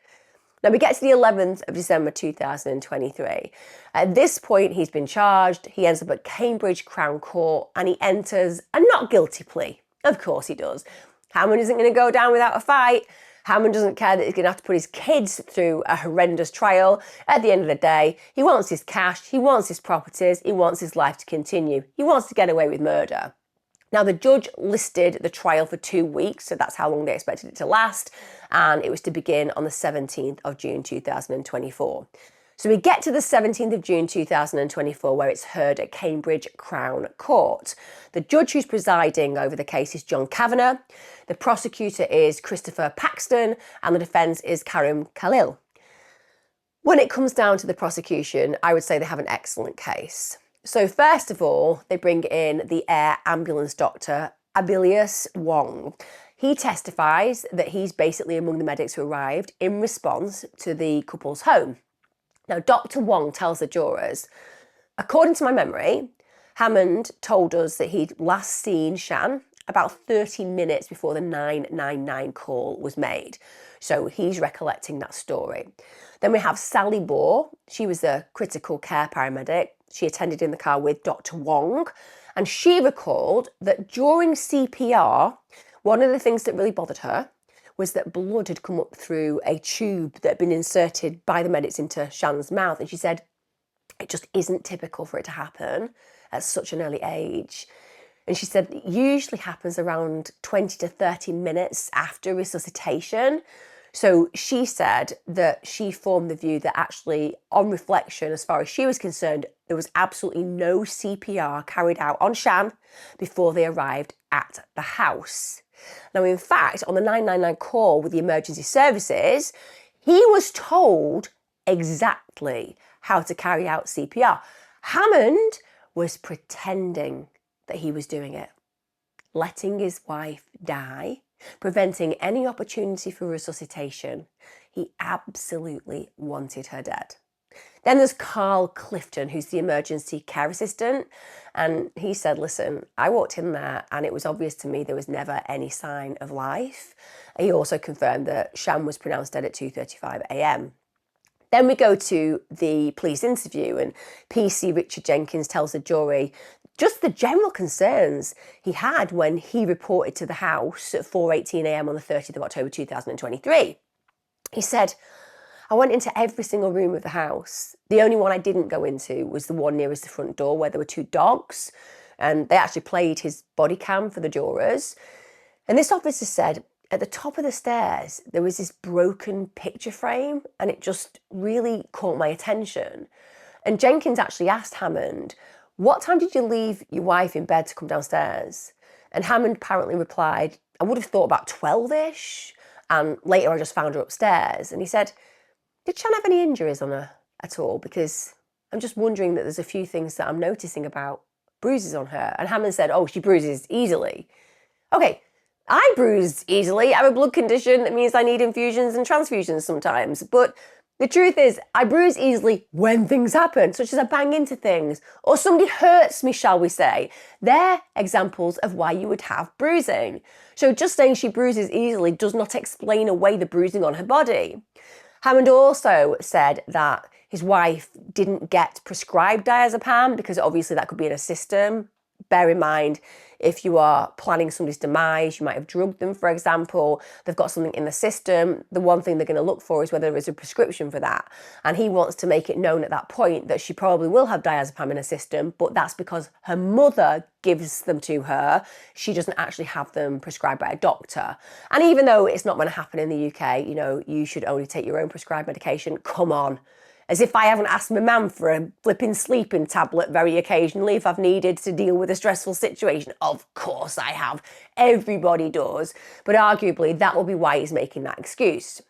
Now we get to the 11th of December 2023. At this point, he's been charged. He ends up at Cambridge Crown Court and he enters a not guilty plea. Of course he does. Hammond isn't going to go down without a fight. Hammond doesn't care that he's going to have to put his kids through a horrendous trial. At the end of the day, he wants his cash, he wants his properties, he wants his life to continue. He wants to get away with murder. Now, the judge listed the trial for 2 weeks, so that's how long they expected it to last, and it was to begin on the 17th of June 2024. So we get to the 17th of June 2024, where it's heard at Cambridge Crown Court. The judge who's presiding over the case is John Kavanagh, the prosecutor is Christopher Paxton, and the defence is Karim Khalil. When it comes down to the prosecution, I would say they have an excellent case. So first of all, they bring in the air ambulance doctor, Abilius Wong. He testifies that he's basically among the medics who arrived in response to the couple's home. Now, Dr. Wong tells the jurors, according to my memory, Hammond told us that he'd last seen Sian about 30 minutes before the 999 call was made. So he's recollecting that story. Then we have Sally Bohr. She was a critical care paramedic. She attended in the car with Dr. Wong. And she recalled that during CPR, one of the things that really bothered her was that blood had come up through a tube that had been inserted by the medics into Sian's mouth. And she said, it just isn't typical for it to happen at such an early age. And she said it usually happens around 20 to 30 minutes after resuscitation. So she said that she formed the view that actually, on reflection, as far as she was concerned, there was absolutely no CPR carried out on Sian before they arrived at the house. Now, in fact, on the 999 call with the emergency services, he was told exactly how to carry out CPR. Hammond was pretending that he was doing it, letting his wife die, preventing any opportunity for resuscitation. He absolutely wanted her dead. Then there's Carl Clifton, who's the emergency care assistant. And he said, listen, I walked in there and it was obvious to me there was never any sign of life. He also confirmed that Sian was pronounced dead at 2:35 a.m. Then we go to the police interview, and PC Richard Jenkins tells the jury just the general concerns he had when he reported to the house at 4:18 a.m. on the 30th of October 2023. He said, I went into every single room of the house. The only one I didn't go into was the one nearest the front door where there were two dogs, and they actually played his body cam for the jurors. And this officer said, at the top of the stairs, there was this broken picture frame, and it just really caught my attention. And Jenkins actually asked Hammond, what time did you leave your wife in bed to come downstairs? And Hammond apparently replied, I would have thought about 12-ish. And later I just found her upstairs. And he said, did Sian have any injuries on her at all? Because I'm just wondering that there's a few things that I'm noticing about bruises on her. And Hammond said, oh, she bruises easily. Okay, I bruise easily. I have a blood condition that means I need infusions and transfusions sometimes. But the truth is, I bruise easily when things happen, such as I bang into things or somebody hurts me, shall we say. They're examples of why you would have bruising. So just saying she bruises easily does not explain away the bruising on her body. Hammond also said that his wife didn't get prescribed diazepam because obviously that could be in a system. Bear in mind, if you are planning somebody's demise, you might have drugged them, for example. They've got something in the system. The one thing they're going to look for is whether there is a prescription for that. And he wants to make it known at that point that she probably will have diazepam in her system, but that's because her mother gives them to her. She doesn't actually have them prescribed by a doctor. And even though it's not going to happen in the UK, you should only take your own prescribed medication. Come on. As if I haven't asked my mum for a flipping sleeping tablet very occasionally if I've needed to deal with a stressful situation. Of course I have. Everybody does. But arguably that will be why he's making that excuse.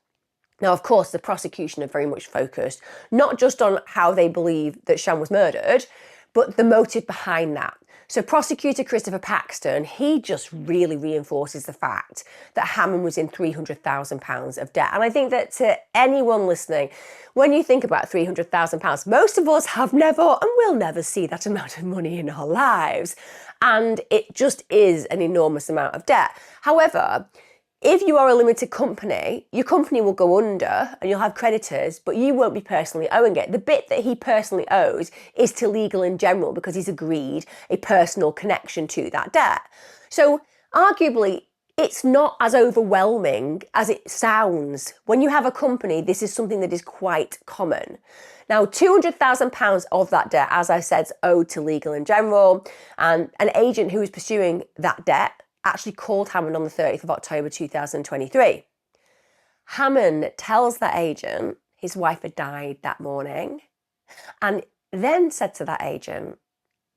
Now, of course, the prosecution are very much focused, not just on how they believe that Sian was murdered, but the motive behind that. So prosecutor Christopher Paxton, he just really reinforces the fact that Hammond was in £300,000 of debt. And I think that to anyone listening, when you think about £300,000, most of us have never and will never see that amount of money in our lives. And it just is an enormous amount of debt. However, if you are a limited company, your company will go under and you'll have creditors, but you won't be personally owing it. The bit that he personally owes is to Legal in General because he's agreed a personal connection to that debt. So arguably, it's not as overwhelming as it sounds. When you have a company, this is something that is quite common. Now, £200,000 of that debt, as I said, is owed to Legal in General, and an agent who was pursuing that debt actually called Hammond on the 30th of October 2023. Hammond tells that agent his wife had died that morning and then said to that agent,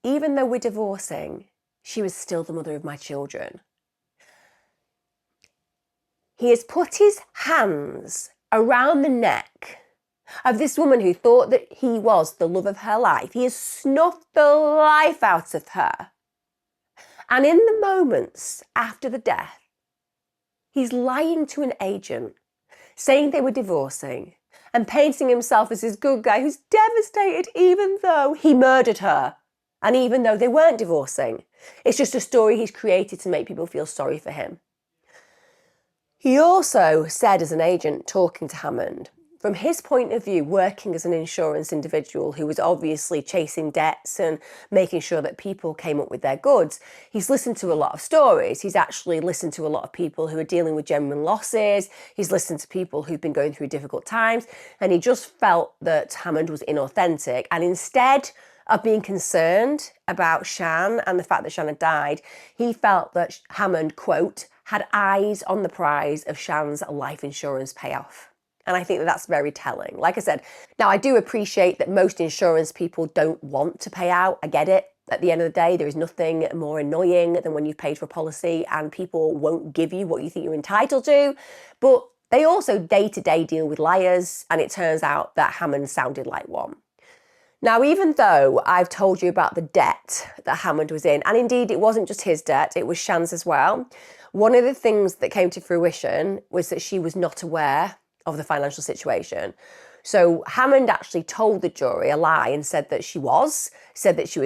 even though we're divorcing, she was still the mother of my children. He has put his hands around the neck of this woman who thought that he was the love of her life. He has snuffed the life out of her. And in the moments after the death, He's lying to an agent, saying they were divorcing, and painting himself as this good guy who's devastated even though he murdered her and even though they weren't divorcing. It's just a story he's created to make people feel sorry for him. He also said as an agent talking to Hammond, from his point of view, working as an insurance individual who was obviously chasing debts and making sure that people came up with their goods, he's listened to a lot of stories. He's actually listened to a lot of people who are dealing with genuine losses. He's listened to people who've been going through difficult times. And he just felt that Hammond was inauthentic. And instead of being concerned about Sian and the fact that Sian had died, he felt that Hammond, quote, had eyes on the prize of Sian's life insurance payoff. And I think that that's very telling. Like I said, now I do appreciate that most insurance people don't want to pay out. I get it. At the end of the day, there is nothing more annoying than when you've paid for a policy and people won't give you what you think you're entitled to. But they also day-to-day deal with liars, and it turns out that Hammond sounded like one. Now, even though I've told you about the debt that Hammond was in, and indeed it wasn't just his debt, it was Sian's as well, one of the things that came to fruition was that she was not aware of the financial situation. So Hammond actually told the jury a lie and said that she was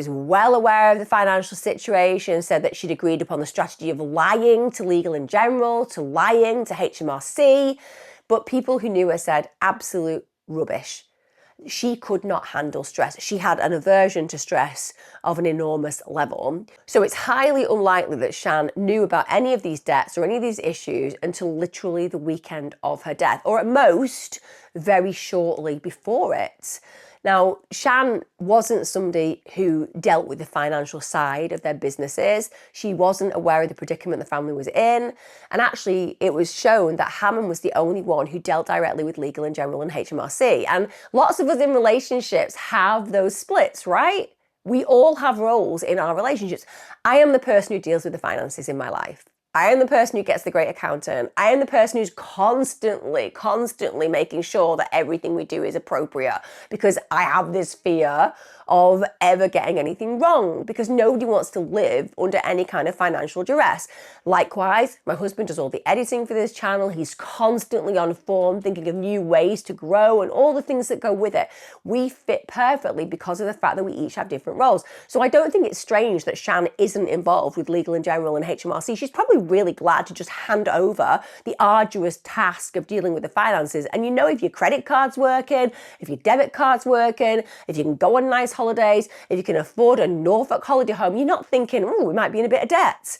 well aware of the financial situation, said that she'd agreed upon the strategy of lying to Legal in General, to lying to HMRC, but people who knew her said absolute rubbish. She could not handle stress. She had an aversion to stress of an enormous level. So it's highly unlikely that Sian knew about any of these debts or any of these issues until literally the weekend of her death, or at most, very shortly before it. Now, Sian wasn't somebody who dealt with the financial side of their businesses. She wasn't aware of the predicament the family was in. And actually, it was shown that Hammond was the only one who dealt directly with Legal in General and HMRC. And lots of us in relationships have those splits, right? We all have roles in our relationships. I am the person who deals with the finances in my life. I am the person who gets the great accountant. I am the person who's constantly making sure that everything we do is appropriate, because I have this fear of ever getting anything wrong, because nobody wants to live under any kind of financial duress. Likewise, my husband does all the editing for this channel. He's constantly on form, thinking of new ways to grow and all the things that go with it. We fit perfectly because of the fact that we each have different roles. So I don't think it's strange that Sian isn't involved with Legal in General and HMRC. She's probably really glad to just hand over the arduous task of dealing with the finances. And you know, if your credit card's working, if your debit card's working, if you can go on nice holidays, if you can afford a Norfolk holiday home, you're not thinking, oh, we might be in a bit of debt.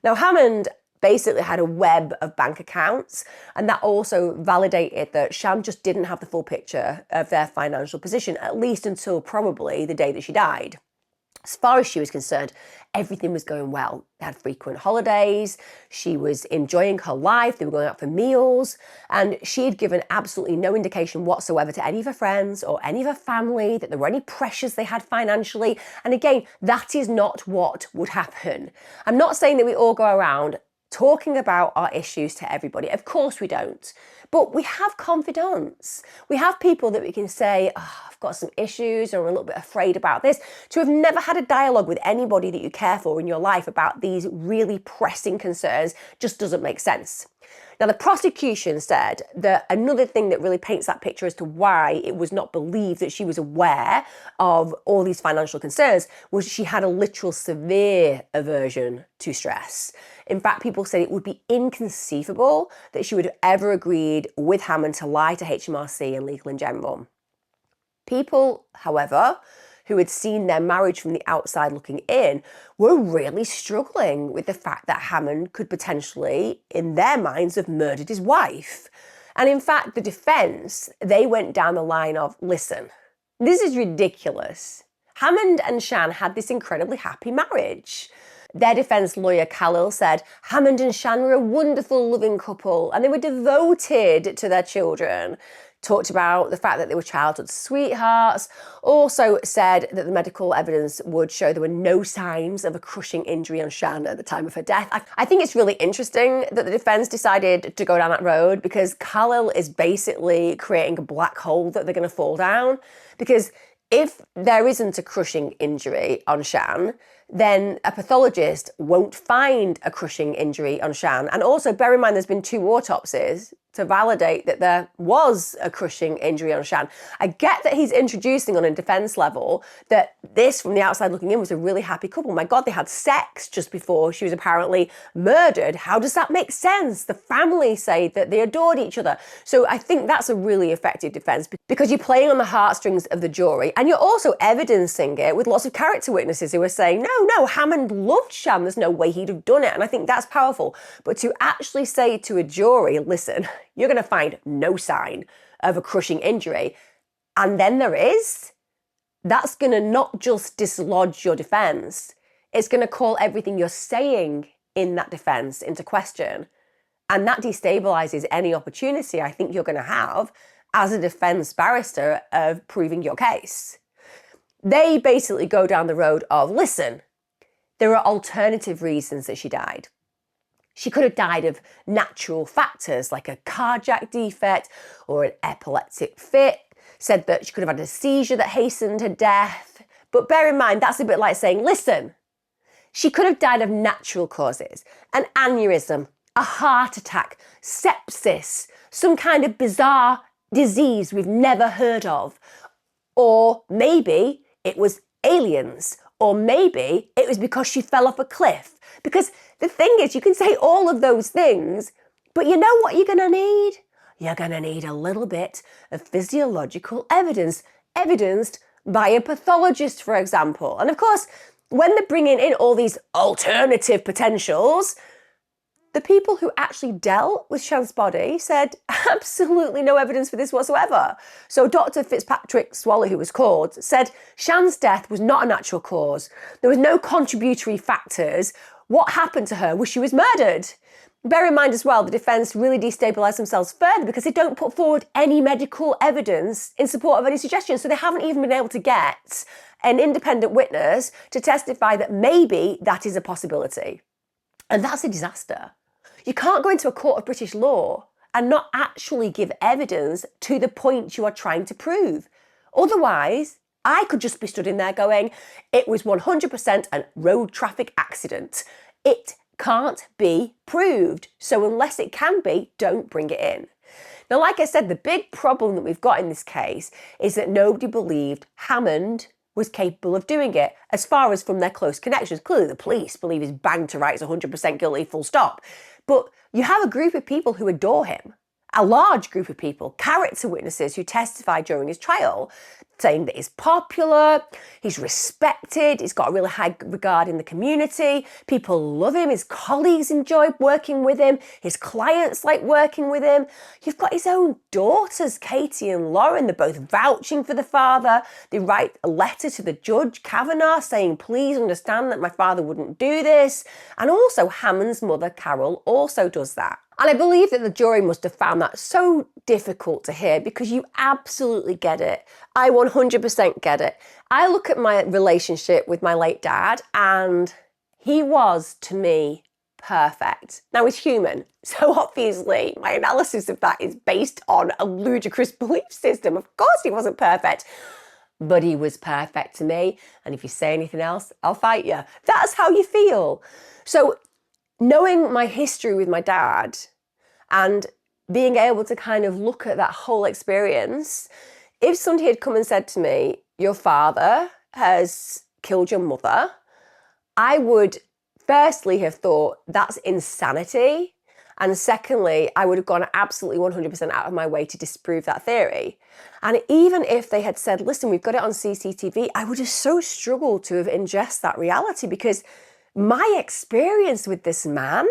Now, Hammond basically had a web of bank accounts, and that also validated that Sian just didn't have the full picture of their financial position, at least until probably the day that she died. As far as she was concerned, everything was going well. They had frequent holidays, she was enjoying her life, they were going out for meals, and she had given absolutely no indication whatsoever to any of her friends or any of her family that there were any pressures they had financially. And again, that is not what would happen. I'm not saying that we all go around talking about our issues to everybody. Of course we don't. But we have confidants. We have people that we can say, oh, I've got some issues or I'm a little bit afraid about this. To have never had a dialogue with anybody that you care for in your life about these really pressing concerns just doesn't make sense. Now, the prosecution said that another thing that really paints that picture as to why it was not believed that she was aware of all these financial concerns was she had a literal severe aversion to stress. In fact, people said it would be inconceivable that she would have ever agreed with Hammond to lie to HMRC and Legal in General. People, however, who had seen their marriage from the outside looking in, were really struggling with the fact that Hammond could potentially, in their minds, have murdered his wife. And in fact, the defence, they went down the line of, listen, this is ridiculous. Hammond and Sian had this incredibly happy marriage. Their defence lawyer, Khalil, said Hammond and Sian were a wonderful, loving couple and they were devoted to their children. Talked about the fact that they were childhood sweethearts, also said that the medical evidence would show there were no signs of a crushing injury on Sian at the time of her death. I think it's really interesting that the defence decided to go down that road, because Khalil is basically creating a black hole that they're going to fall down. Because if there isn't a crushing injury on Sian, then a pathologist won't find a crushing injury on Sian. And also bear in mind there's been 2 autopsies to validate that there was a crushing injury on Sian. I get that he's introducing on a defence level that this, from the outside looking in, was a really happy couple. My God, they had sex just before she was apparently murdered. How does that make sense? The family say that they adored each other. So I think that's a really effective defence because you're playing on the heartstrings of the jury and you're also evidencing it with lots of character witnesses who are saying, no, Hammond loved Sian. There's no way he'd have done it. And I think that's powerful. But to actually say to a jury, listen, you're going to find no sign of a crushing injury, and then there is, that's going to not just dislodge your defence, it's going to call everything you're saying in that defence into question. And that destabilises any opportunity I think you're going to have as a defence barrister of proving your case. They basically go down the road of, listen, there are alternative reasons that she died. She could have died of natural factors like a cardiac defect or an epileptic fit, said that she could have had a seizure that hastened her death. But bear in mind, that's a bit like saying, listen, she could have died of natural causes, an aneurysm, a heart attack, sepsis, some kind of bizarre disease we've never heard of. Or maybe it was aliens, or maybe it was because she fell off a cliff. Because the thing is, you can say all of those things, but you know what you're going to need? You're going to need a little bit of physiological evidence, evidenced by a pathologist, for example. And of course, when they're bringing in all these alternative potentials, the people who actually dealt with Sian's body said absolutely no evidence for this whatsoever. So Dr. Fitzpatrick Swallow, who was called, said Sian's death was not a natural cause. There was no contributory factors. What happened to her was she was murdered. Bear in mind as well, the defence really destabilise themselves further because they don't put forward any medical evidence in support of any suggestion. So they haven't even been able to get an independent witness to testify that maybe that is a possibility. And that's a disaster. You can't go into a court of British law and not actually give evidence to the point you are trying to prove. Otherwise, I could just be stood in there going, it was 100% a road traffic accident. It can't be proved. So unless it can be, don't bring it in. Now, like I said, the big problem that we've got in this case is that nobody believed Hammond was capable of doing it, as far as from their close connections. Clearly, the police believe he's banged to rights, 100% guilty, full stop. But you have a group of people who adore him, a large group of people, character witnesses who testified during his trial, saying that he's popular, he's respected, he's got a really high regard in the community, people love him, his colleagues enjoy working with him, his clients like working with him. You've got his own daughters, Katie and Lauren, they're both vouching for the father. They write a letter to the judge, Kavanagh, saying, please understand that my father wouldn't do this. And also Hammond's mother, Carol, also does that. And I believe that the jury must have found that so difficult to hear because you absolutely get it. I 100% get it. I look at my relationship with my late dad and he was, to me, perfect. Now, he's human, so obviously my analysis of that is based on a ludicrous belief system. Of course he wasn't perfect, but he was perfect to me. And if you say anything else, I'll fight you. That's how you feel. So knowing my history with my dad and being able to kind of look at that whole experience, if somebody had come and said to me, your father has killed your mother, I would firstly have thought that's insanity. And secondly, I would have gone absolutely 100% out of my way to disprove that theory. And even if they had said, listen, we've got it on CCTV, I would have so struggled to have ingested that reality because my experience with this man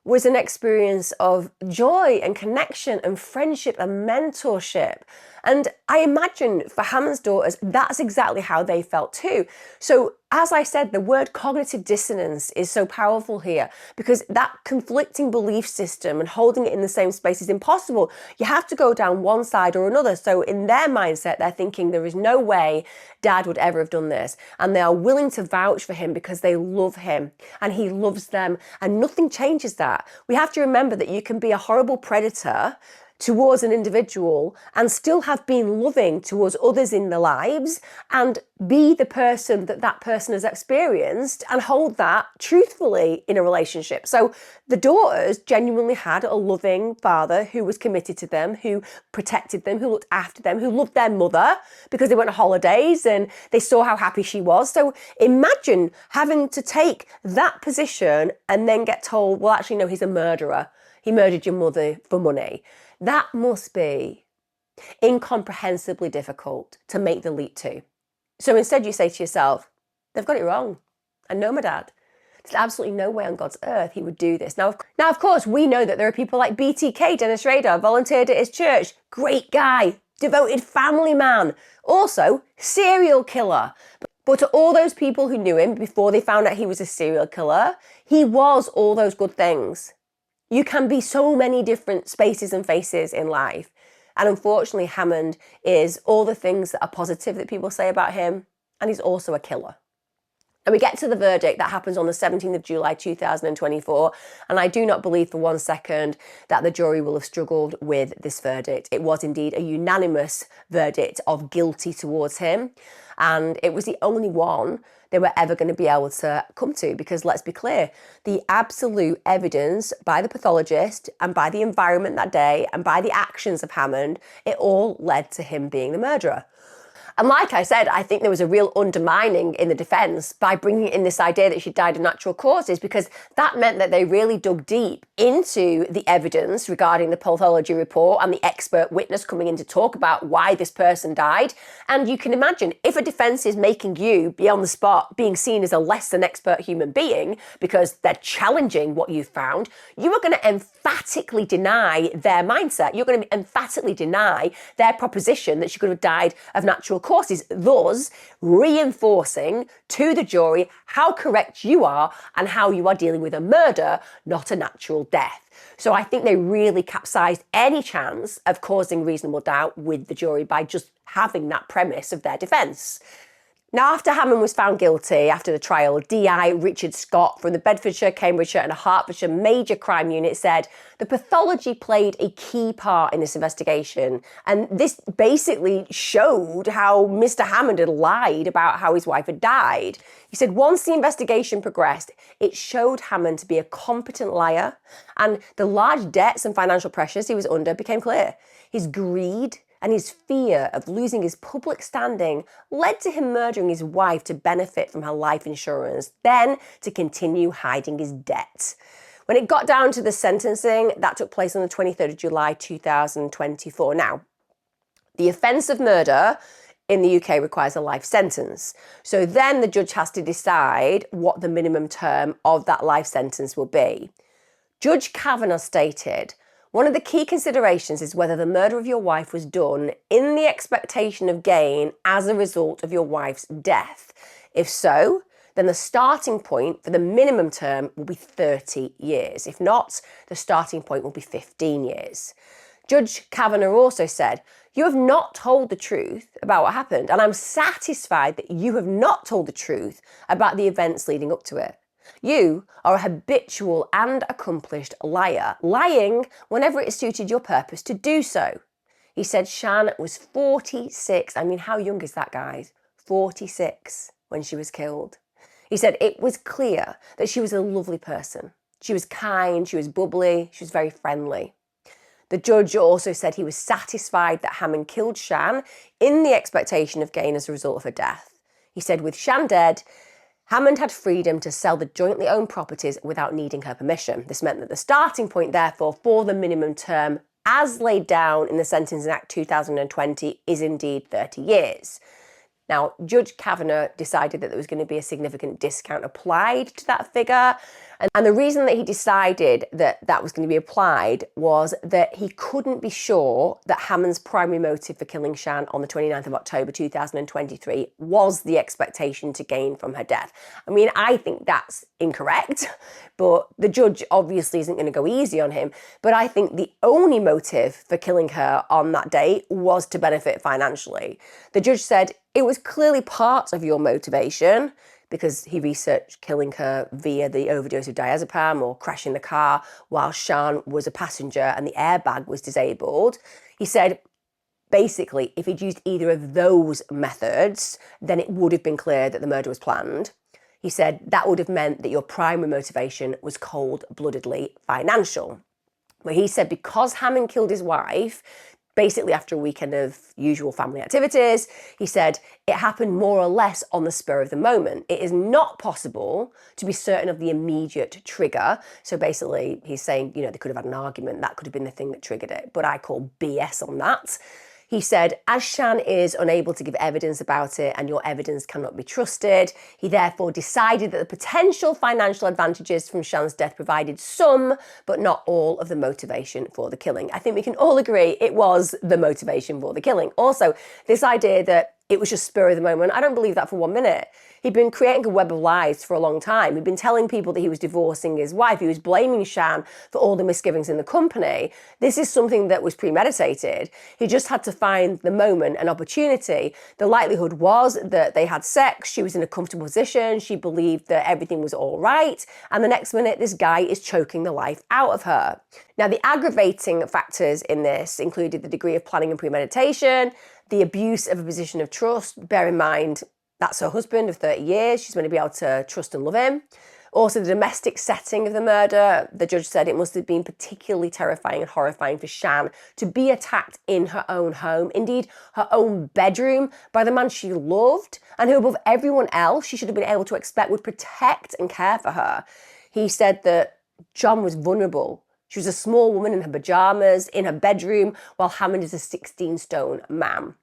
was an experience of joy and connection and friendship and mentorship. And I imagine for Hammond's daughters, that's exactly how they felt too. So as I said, the word cognitive dissonance is so powerful here because that conflicting belief system and holding it in the same space is impossible. You have to go down one side or another. So in their mindset, they're thinking there is no way dad would ever have done this. And they are willing to vouch for him because they love him and he loves them. And nothing changes that. We have to remember that you can be a horrible predator, towards an individual and still have been loving towards others in their lives and be the person that that person has experienced and hold that truthfully in a relationship. So the daughters genuinely had a loving father who was committed to them, who protected them, who looked after them, who loved their mother because they went on holidays and they saw how happy she was. So imagine having to take that position and then get told, well, actually, no, he's a murderer. He murdered your mother for money. That must be incomprehensibly difficult to make the leap to. So instead you say to yourself, they've got it wrong. I know my dad. There's absolutely no way on God's earth he would do this. Now, of course, we know that there are people like BTK, Dennis Rader, volunteered at his church. Great guy, devoted family man. Also, serial killer. But to all those people who knew him before they found out he was a serial killer, he was all those good things. You can be so many different spaces and faces in life. And unfortunately, Hammond is all the things that are positive that people say about him, and he's also a killer. And we get to the verdict that happens on the 17th of July 2024, and I do not believe for 1 second that the jury will have struggled with this verdict. It was indeed a unanimous verdict of guilty towards him, and it was the only one they were ever going to be able to come to, because let's be clear, the absolute evidence by the pathologist and by the environment that day and by the actions of Hammond, it all led to him being the murderer. And like I said, I think there was a real undermining in the defence by bringing in this idea that she died of natural causes, because that meant that they really dug deep into the evidence regarding the pathology report and the expert witness coming in to talk about why this person died. And you can imagine, if a defence is making you be on the spot being seen as a less than expert human being because they're challenging what you've found, you are going to emphatically deny their mindset. You're going to emphatically deny their proposition that she could have died of natural causes, thus reinforcing to the jury how correct you are and how you are dealing with a murder, not a natural death. So I think they really capsized any chance of causing reasonable doubt with the jury by just having that premise of their defence. Now, after Hammond was found guilty after the trial, DI Richard Scott from the Bedfordshire, Cambridgeshire and Hertfordshire Major Crime Unit said the pathology played a key part in this investigation. And this basically showed how Mr. Hammond had lied about how his wife had died. He said once the investigation progressed, it showed Hammond to be a competent liar, and the large debts and financial pressures he was under became clear. His greed and his fear of losing his public standing led to him murdering his wife to benefit from her life insurance, then to continue hiding his debt. When it got down to the sentencing, that took place on the 23rd of July 2024. Now, the offence of murder in the UK requires a life sentence. So then the judge has to decide what the minimum term of that life sentence will be. Judge Kavanagh stated, one of the key considerations is whether the murder of your wife was done in the expectation of gain as a result of your wife's death. If so, then the starting point for the minimum term will be 30 years. If not, the starting point will be 15 years. Judge Kavanagh also said, you have not told the truth about what happened, and I'm satisfied that you have not told the truth about the events leading up to it. You are a habitual and accomplished liar, lying whenever it suited your purpose to do so. He said Sian was 46. I mean, how young is that, guys? 46 when she was killed. He said it was clear that she was a lovely person. She was kind, she was bubbly, she was very friendly. The judge also said he was satisfied that Hammond killed Sian in the expectation of gain as a result of her death. He said with Sian dead, Hammond had freedom to sell the jointly owned properties without needing her permission. This meant that the starting point, therefore, for the minimum term, as laid down in the Sentencing Act 2020, is indeed 30 years. Now, Judge Kavanagh decided that there was going to be a significant discount applied to that figure. And the reason that he decided that that was going to be applied was that he couldn't be sure that Hammond's primary motive for killing Sian on the 29th of October 2023 was the expectation to gain from her death. I mean, I think that's incorrect, but the judge obviously isn't going to go easy on him. But I think the only motive for killing her on that day was to benefit financially. The judge said, it was clearly part of your motivation, because he researched killing her via the overdose of diazepam or crashing the car while Sian was a passenger and the airbag was disabled. He said, basically, if he'd used either of those methods, then it would have been clear that the murder was planned. He said that would have meant that your primary motivation was cold-bloodedly financial. But he said because Hammond killed his wife, basically after a weekend of usual family activities, he said it happened more or less on the spur of the moment. It is not possible to be certain of the immediate trigger. So basically he's saying, they could have had an argument. That could have been the thing that triggered it. But I call BS on that. He said, as Sian is unable to give evidence about it and your evidence cannot be trusted, he therefore decided that the potential financial advantages from Sian's death provided some, but not all, of the motivation for the killing. I think we can all agree it was the motivation for the killing. Also, this idea that it was just spur of the moment, I don't believe that for 1 minute. He'd been creating a web of lies for a long time. He'd been telling people that he was divorcing his wife. He was blaming Sian for all the misgivings in the company. This is something that was premeditated. He just had to find the moment and opportunity. The likelihood was that they had sex. She was in a comfortable position. She believed that everything was all right. And the next minute, this guy is choking the life out of her. Now, the aggravating factors in this included the degree of planning and premeditation, the abuse of a position of trust. Bear in mind, that's her husband of 30 years. She's going to be able to trust and love him. Also, the domestic setting of the murder. The judge said it must have been particularly terrifying and horrifying for Sian to be attacked in her own home, indeed her own bedroom, by the man she loved and who, above everyone else, she should have been able to expect would protect and care for her. He said that John was vulnerable. She was a small woman in her pajamas, in her bedroom, while Hammond is a 16-stone man.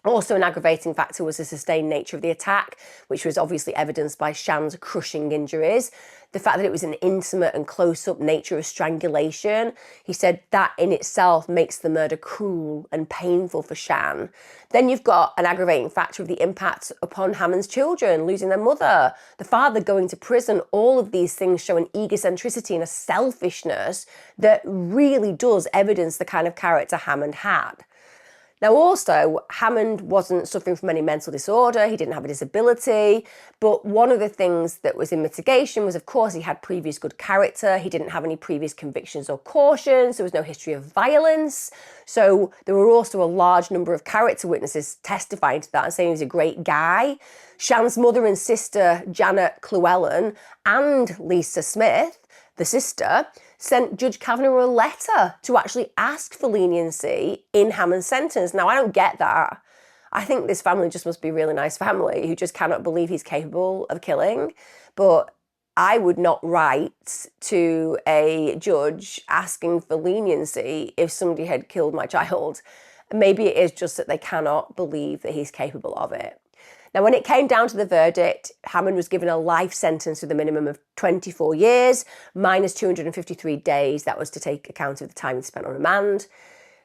Also, an aggravating factor was the sustained nature of the attack, which was obviously evidenced by Sian's crushing injuries. The fact that it was an intimate and close-up nature of strangulation, he said that in itself makes the murder cruel and painful for Sian. Then you've got an aggravating factor of the impact upon Hammond's children, losing their mother, the father going to prison. All of these things show an egocentricity and a selfishness that really does evidence the kind of character Hammond had. Now, also, Hammond wasn't suffering from any mental disorder. He didn't have a disability. But one of the things that was in mitigation was, of course, he had previous good character. He didn't have any previous convictions or cautions. There was no history of violence. So there were also a large number of character witnesses testifying to that and saying he was a great guy. Sian's mother and sister, Janet Llewellyn, and Lisa Smith, the sister, sent Judge Kavanagh a letter to actually ask for leniency in Hammond's sentence. Now, I don't get that. I think this family just must be a really nice family who just cannot believe he's capable of killing. But I would not write to a judge asking for leniency if somebody had killed my child. Maybe it is just that they cannot believe that he's capable of it. Now, when it came down to the verdict, Hammond was given a life sentence with a minimum of 24 years, minus 253 days. That was to take account of the time he spent on remand.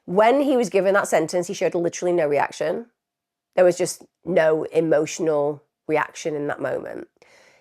When he was given that sentence, he showed literally no reaction. There was just no emotional reaction in that moment.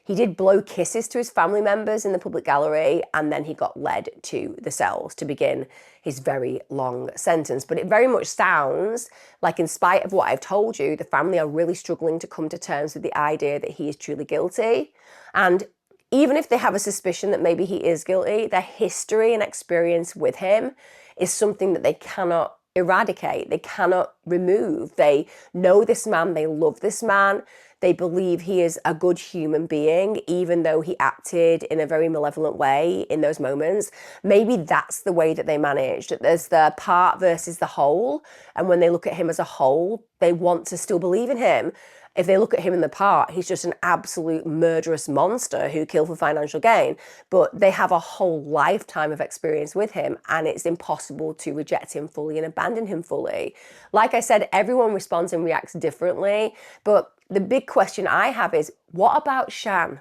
He did blow kisses to his family members in the public gallery, and then he got led to the cells to begin his very long sentence. But it very much sounds like, in spite of what I've told you, the family are really struggling to come to terms with the idea that he is truly guilty. And even if they have a suspicion that maybe he is guilty, their history and experience with him is something that they cannot eradicate, they cannot remove. They know this man, they love this man. They believe he is a good human being, even though he acted in a very malevolent way in those moments. Maybe that's the way that they managed. That there's the part versus the whole. And when they look at him as a whole, they want to still believe in him. If they look at him in the part, he's just an absolute murderous monster who killed for financial gain. But they have a whole lifetime of experience with him, and it's impossible to reject him fully and abandon him fully. Like I said, everyone responds and reacts differently. But the big question I have is, what about Sian?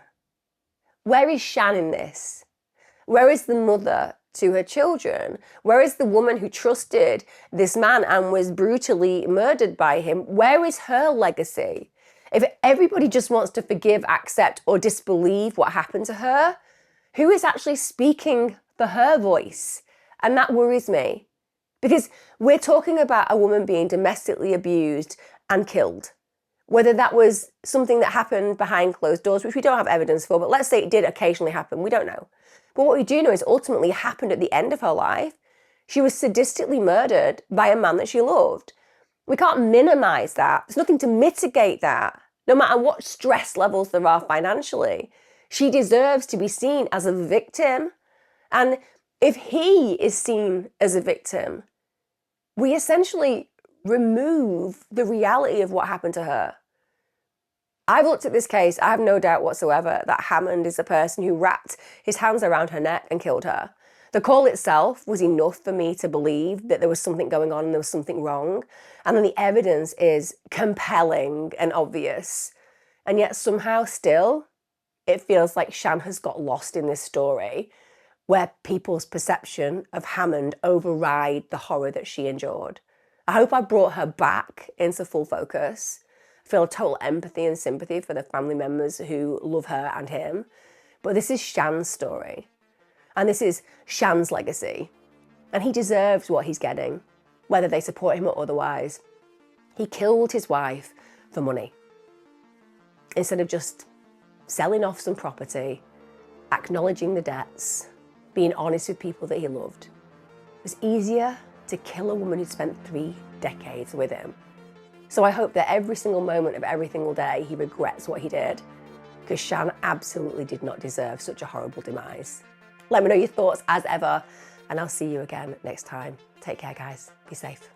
Where is Sian in this? Where is the mother to her children? Where is the woman who trusted this man and was brutally murdered by him? Where is her legacy? If everybody just wants to forgive, accept, or disbelieve what happened to her, who is actually speaking for her voice? And that worries me, because we're talking about a woman being domestically abused and killed. Whether that was something that happened behind closed doors, which we don't have evidence for, but let's say it did occasionally happen, we don't know. But what we do know is ultimately it happened at the end of her life. She was sadistically murdered by a man that she loved. We can't minimize that. There's nothing to mitigate that, no matter what stress levels there are financially. She deserves to be seen as a victim. And if he is seen as a victim, we essentially remove the reality of what happened to her. I've looked at this case. I have no doubt whatsoever that Hammond is the person who wrapped his hands around her neck and killed her. The call itself was enough for me to believe that there was something going on and there was something wrong. And then the evidence is compelling and obvious. And yet somehow still, it feels like Sian has got lost in this story where people's perception of Hammond override the horror that she endured. I hope I brought her back into full focus. I feel total empathy and sympathy for the family members who love her and him. But this is Sian's story. And this is Sian's legacy. And he deserves what he's getting, whether they support him or otherwise. He killed his wife for money. Instead of just selling off some property, acknowledging the debts, being honest with people that he loved. It was easier to kill a woman who'd spent 3 decades with him. So I hope that every single moment of every single day he regrets what he did, because Sian absolutely did not deserve such a horrible demise. Let me know your thoughts as ever, and I'll see you again next time. Take care, guys. Be safe.